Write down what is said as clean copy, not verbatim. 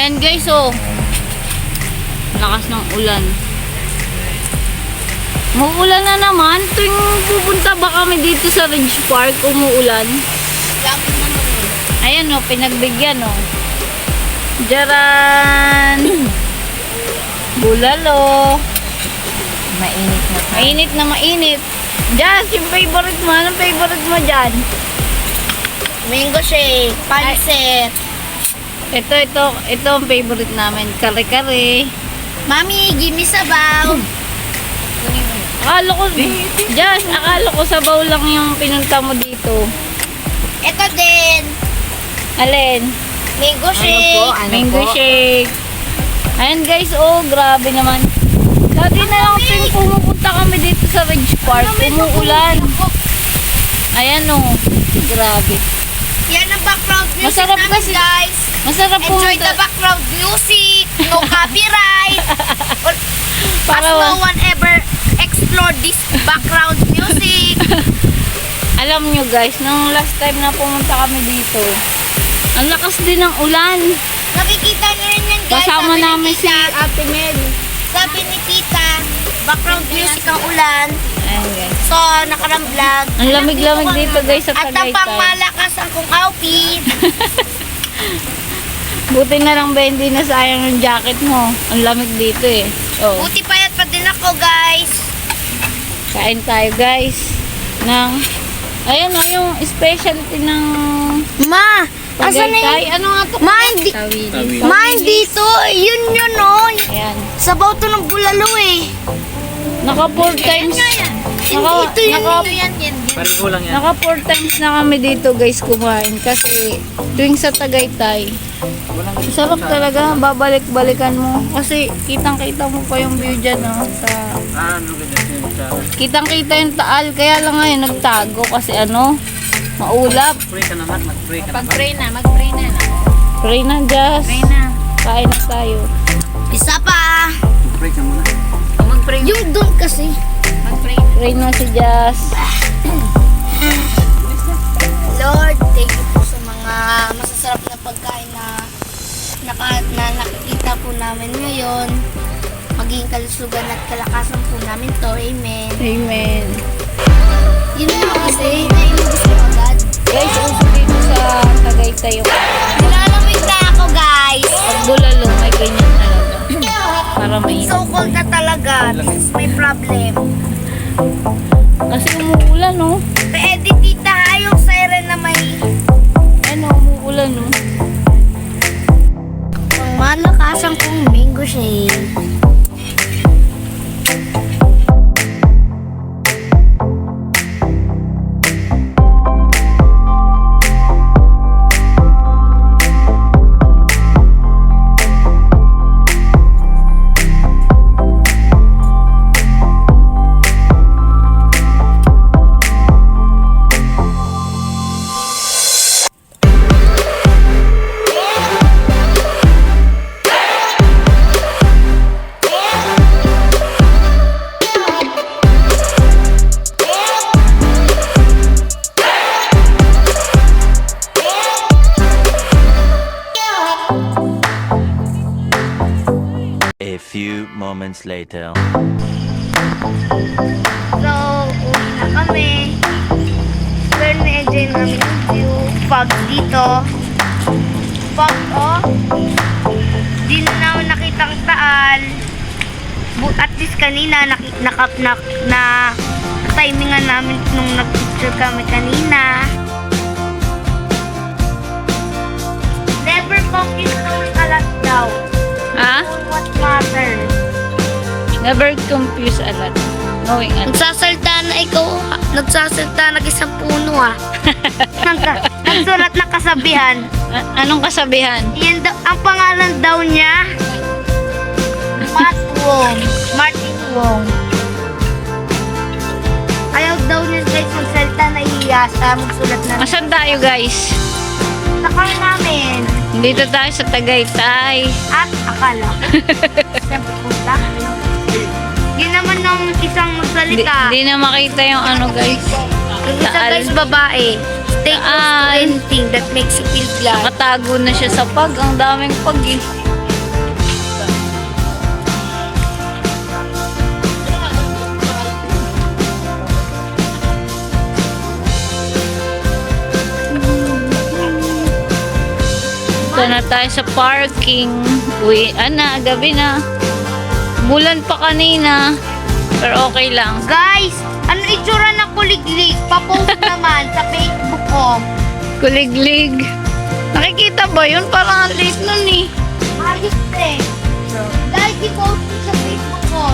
Ayan guys, oh. Lakas ng ulan. Umuulan na naman. Tuwing pupunta ba kami dito sa Ridge Park, umuulan. Ayan, oh, pinagbigyan, oh. Jaran. Bulalo. Mainit na. Mainit na mainit. Jazz, yung favorite mo. Anong favorite mo dyan? Mango shake, pancit. Ito ang favorite namin. Kare-kare. Mami, give me sabaw. Akala ko, Jazz, akala ko sabaw lang yung pinunta mo dito. Ito din. Alin? Mango shake. Mango shake. Ayan guys, oh, grabe naman. Dati na lang tuwing pumupunta kami dito sa Ridge Park, umuulan. Ayan, oh, grabe. Yan ang background music Masarap namin, kasi. guys. Masarap Enjoy pumunta. the background music. No copyright. As Para no one ever explored this background music. Alam nyo guys, nung last time na pumunta kami dito, ang lakas din ng ulan. Nakikita nyo rin yan, guys. Kasama Sabi ni namin si Tita. Ate Mel. Sabi ni Tita, background music ang ulan. Ayan guys. So, nakarang vlog. Ang lamig-lamig dito guys sa At ang Tagaytay. pangmalakas ang kung outfit. Buti na lang ba hindi na sayang yung jacket mo. Ang lamig dito eh. Oh, Buti payat pa din ako, guys. kain tayo guys. Ayan oh, yung specialty ng Ma, asan na Tagaytay. yun? Ano nga to? Mine, mine dito. Yun yun, oh. Ayan. Sabaw to ng bulalo, eh. Naka 4 times. Ito yun, yan. Naka 4 times na kami dito guys kumain kasi tuwing sa Tagaytay sarap talaga, babalik-balikan mo kasi kitang-kita mo pa yung view dyan oh, kitang-kita yung Taal kaya lang ngayon nagtago kasi ano maulap. Mag-pray na. Pray na Jazz, kain na tayo. Isa pa. Mag-pray. Yung doon kasi. Mag-pray. Pray na si Jazz. Lord, thank you po sa mga masasarap na pagkain na nakikita po namin ngayon. Maging kalusugan at kalakasan po namin to. Amen. Amen. Yun na kasi, nainubos ko agad. Guys, uso dito sa Tagaytay yung Nilalamig na ako, guys. pag bulalo may ganyan talaga para mainit. So cold na talaga. This is my problem. Kasi umuulan no. Pwede tita, yung siren na may Ano, umuulan no. malakasan kong mango shake. A few moments later. So, uwi na kami. Pero na-enjoy namin yung view. Fog dito. Fog, oh. Di na namin nakitang Taal. At least kanina, na timingan namin nung nag-picture kami kanina. Never focus on a lot daw. Ha? What matters? Never confuse a lot. Knowing a lot. Nagsasalta na isang puno ah. Nagsulat na kasabihan. Anong kasabihan? Yan daw, ang pangalan daw niya, Martin Wong. Ayaw daw niya guys magsalita na iyasa, magsulat na. Asan tayo guys? Sa car namin. Dito tayo sa Tagaytay. At akala ko. Siyempre punta. Yun naman ng isang magsalita. Di na makita yung ano guys. Yung isa Taal. guys babae. Stay close to Taal. anything that makes you feel glad. Nakatago na siya sa pag. Ang daming pag eh. Dito na tayo sa parking. Uwi, gabi na. Bulan pa kanina. Pero okay lang. Guys, ano itsura ng kuliglig? Papost naman sa Facebook ko. Kuliglig. Nakikita ba yun? Parang ang late nun eh. Ayos eh. Guys, i-post ko sa Facebook ko.